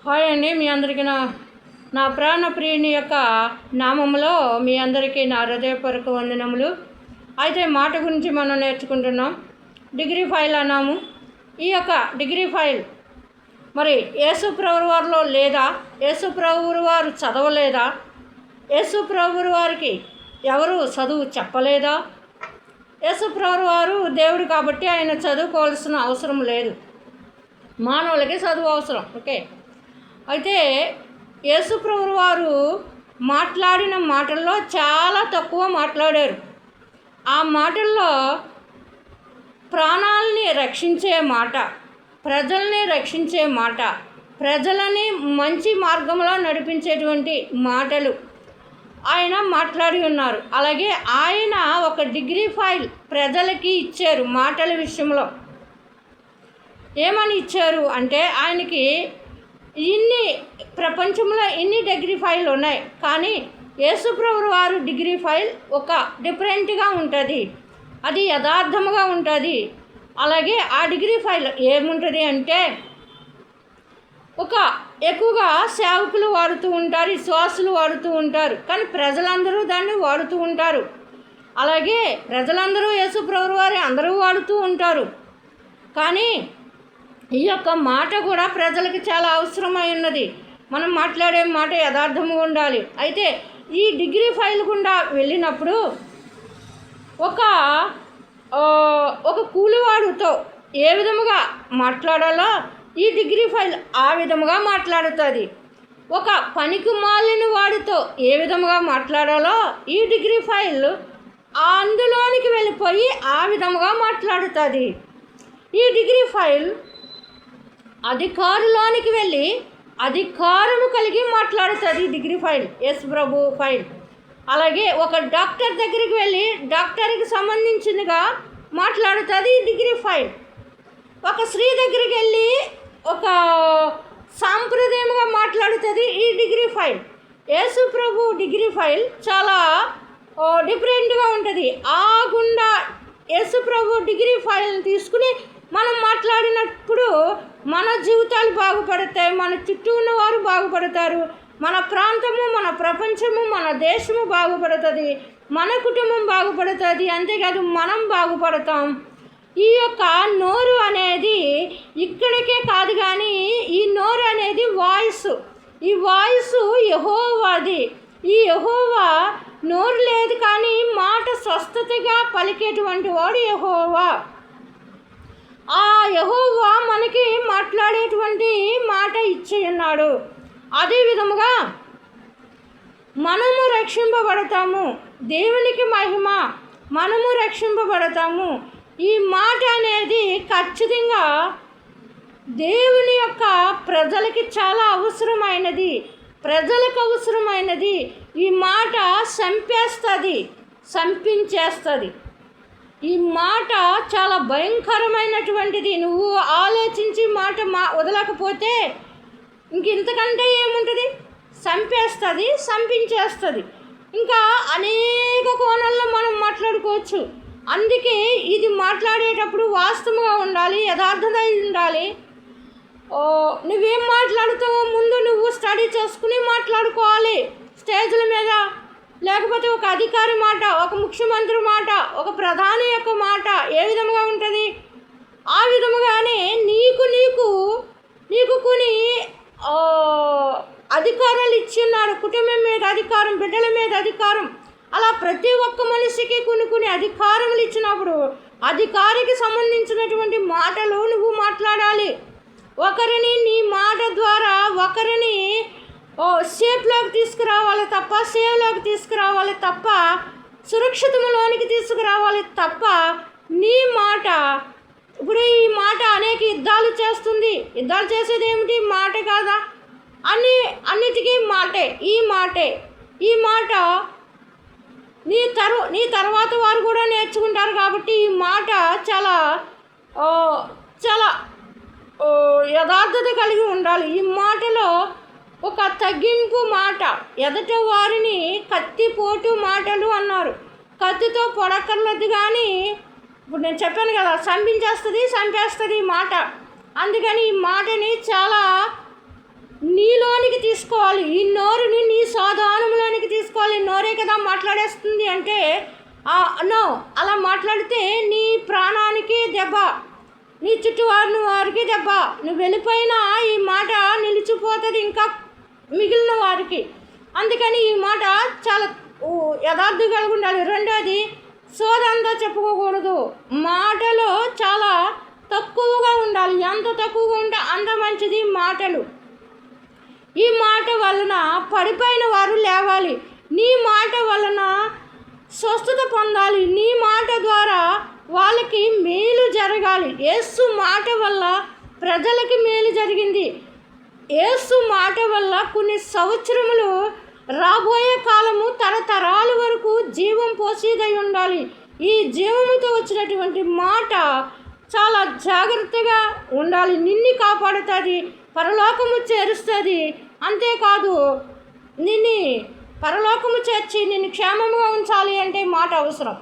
Hi అండి, మీ అందరికీ నా ప్రాణ ప్రియుని యొక్క నామములో మీ అందరికీ నా హృదయపూర్వక వందనములు. అయితే మాట గురించి మనం నేర్చుకుంటున్నాం. డిగ్రీ ఫైల్ అన్నాము. ఈ యొక్క డిగ్రీ ఫైల్ మరి యేసు ప్రభువు వారిలో లేదా? యేసు ప్రభువు వారు చదవలేదా? యేసు ప్రభువు వారికి ఎవరు చదువు చెప్పలేదా? యేసు ప్రభువు వారు దేవుడు కాబట్టి ఆయన చదువుకోవాల్సిన అవసరం లేదు. మానవులకి చదువు అవసరం. ఓకే. అయితే యేసు ప్రభువు వారు మాట్లాడిన మాటల్లో చాలా తక్కువ మాట్లాడారు. ఆ మాటల్లో ప్రాణాలని రక్షించే మాట, ప్రజల్ని రక్షించే మాట, ప్రజలని మంచి మార్గంలో నడిపించేటువంటి మాటలు ఆయన మాట్లాడి ఉన్నారు. అలాగే ఆయన ఒక డిగ్రీ ఫైల్ ప్రజలకి ఇచ్చారు. మాటల విషయంలో ఏమని ఇచ్చారు అంటే, ఆయనకి ప్రపంచంలో ఇన్ని డిగ్రీ ఫైల్ ఉన్నాయి, కానీ యేసు ప్రభువు వారు డిగ్రీ ఫైల్ ఒక డిఫరెంట్గా ఉంటుంది, అది యథార్థముగా ఉంటుంది. అలాగే ఆ డిగ్రీ ఫైల్ ఏముంటుంది అంటే, ఒక ఎక్కువగా సేవకులు వాడుతూ ఉంటారు, విశ్వాసులు వాడుతూ ఉంటారు, కానీ ప్రజలందరూ దాన్ని వాడుతూ ఉంటారు. అలాగే ప్రజలందరూ యేసు ప్రభువు వారి అందరూ వాడుతూ ఉంటారు. కానీ ఈ యొక్క మాట కూడా ప్రజలకి చాలా అవసరమై ఉన్నది. మనం మాట్లాడే మాట యథార్థంగా ఉండాలి. అయితే ఈ డిగ్రీ ఫైల్ గుండా వెళ్ళినప్పుడు ఒక కూలివాడుతో ఏ విధముగా మాట్లాడాలో ఈ డిగ్రీ ఫైల్ ఆ విధముగా మాట్లాడుతుంది. ఒక పనికి మాలిన వాడితో ఏ విధముగా మాట్లాడాలో ఈ డిగ్రీ ఫైల్ అందులోనికి వెళ్ళిపోయి ఆ విధముగా మాట్లాడుతుంది. ఈ డిగ్రీ ఫైల్ అధికారులోనికి వెళ్ళి అధికారము కలిగి మాట్లాడుతుంది. డిగ్రీ ఫైల్ యేసు ప్రభు ఫైల్. అలాగే ఒక డాక్టర్ దగ్గరికి వెళ్ళి డాక్టర్కి సంబంధించినగా మాట్లాడుతుంది ఈ డిగ్రీ ఫైల్. ఒక స్త్రీ దగ్గరికి వెళ్ళి ఒక సాంప్రదాయంగా మాట్లాడుతుంది ఈ డిగ్రీ ఫైల్. యేసు ప్రభు డిగ్రీ ఫైల్ చాలా డిఫరెంట్గా ఉంటుంది. ఆ గుండా యేసు ప్రభు డిగ్రీ ఫైల్ని తీసుకుని మనం మాట్లాడినప్పుడు మన జీవితాలు బాగుపడతాయి, మన చుట్టూ ఉన్నవారు బాగుపడతారు, మన ప్రాంతము, మన ప్రపంచము, మన దేశము బాగుపడుతుంది, మన కుటుంబం బాగుపడుతుంది. అంతేకాదు మనం బాగుపడతాం. ఈ యొక్క నోరు అనేది ఇక్కడికే కాదు, కానీ ఈ నోరు అనేది వాయిస్. ఈ వాయిస్ యెహోవాది. ఈ యెహోవా నోరు లేదు, కానీ మాట స్వస్థతగా పలికేటువంటి వాడు యెహోవా. ఆ యెహోవా మనకి మాట్లాడేటువంటి మాట ఇచ్చి ఉన్నాడు. అదే విధముగా మనము రక్షింపబడతాము. దేవునికి మహిమ, మనము రక్షింపబడతాము. ఈ మాట అనేది ఖచ్చితంగా దేవుని యొక్క ప్రజలకి చాలా అవసరమైనది, ప్రజలకు అవసరమైనది. ఈ మాట సంపించేస్తుంది. ఈ మాట చాలా భయంకరమైనటువంటిది. నువ్వు ఆలోచించి మాట వదలకపోతే ఇంతకంటే ఏముంటుంది? సంపించేస్తుంది. ఇంకా అనేక కోణాల్లో మనం మాట్లాడుకోవచ్చు. అందుకే ఇది మాట్లాడేటప్పుడు వాస్తవంగా ఉండాలి, యథార్థత ఉండాలి. నువ్వేం మాట్లాడుతావో ముందు నువ్వు స్టడీ చేసుకుని మాట్లాడుకోవాలి. స్టేజ్ల మీద, లేకపోతే ఒక అధికారి మాట, ఒక ముఖ్యమంత్రి మాట, ఒక ప్రధాని యొక్క మాట ఏ విధముగా ఉంటుంది? ఆ విధముగానే నీకు కొన్ని అధికారాలు ఇచ్చి ఉన్నాడు. కుటుంబం మీద అధికారం, బిడ్డల మీద అధికారం, అలా ప్రతి ఒక్క మనిషికి కొన్ని అధికారములు ఇచ్చినప్పుడు అధికారికి సంబంధించినటువంటి మాటలు నువ్వు మాట్లాడాలి. ఒకరిని నీ మాట ద్వారా ఒకరిని సేఫ్లోకి తీసుకురావాలి తప్ప, సేవ్లోకి తీసుకురావాలి తప్ప, సురక్షితంలోనికి తీసుకురావాలి తప్ప, నీ మాట. ఇప్పుడు ఈ మాట అనేక యుద్ధాలు చేస్తుంది. యుద్ధాలు చేసేది ఏమిటి? మాట కాదా? అన్నిటికీ మాటే. ఈ మాట నీ తర్వాత వారు కూడా నేర్చుకుంటారు. కాబట్టి ఈ మాట చాలా యథార్థత కలిగి ఉండాలి. ఈ మాటలో ఒక తగ్గింపు మాట, ఎదట వారిని కత్తిపోటు మాటలు అన్నారు. కత్తితో పొడకర్లేదు, కానీ ఇప్పుడు నేను చెప్పాను కదా, సంపేస్తుంది మాట. అందుకని ఈ మాటని చాలా నీలోనికి తీసుకోవాలి. ఈ నోరుని నీ సాధారణంలోనికి తీసుకోవాలి. నోరే కదా మాట్లాడేస్తుంది అంటే నో, అలా మాట్లాడితే నీ ప్రాణానికి దెబ్బ, నీ చుట్టూ వారికి దెబ్బ. నువ్వు వెళ్ళిపోయినా ఈ మాట నిలిచిపోతుంది ఇంకా మిగిలిన వారికి. అందుకని ఈ మాట చాలా యథార్థం కలిగి ఉండాలి. రెండోది, సోదంతా చెప్పుకోకూడదు. మాటలో చాలా తక్కువగా ఉండాలి. ఎంత తక్కువగా ఉంటే అంత మంచిది మాటలు. ఈ మాట వలన పడిపోయిన వారు లేవాలి. నీ మాట వలన స్వస్థత పొందాలి. నీ మాట ద్వారా వాళ్ళకి మేలు జరగాలి. యేసు మాట వల్ల ప్రజలకి మేలు జరిగింది. యేసు మాట వల్ల కొన్ని సంవత్సరములు, రాబోయే కాలము తరతరాల వరకు జీవం పోసేదై ఉండాలి. ఈ జీవముతో వచ్చినటువంటి మాట చాలా జాగ్రత్తగా ఉండాలి. నిన్ను కాపాడుతుంది, పరలోకము చేరుస్తుంది. అంతేకాదు, నిన్ను పరలోకము చేర్చి నిన్ను క్షేమంగా ఉంచాలి అంటే మాట అవసరం.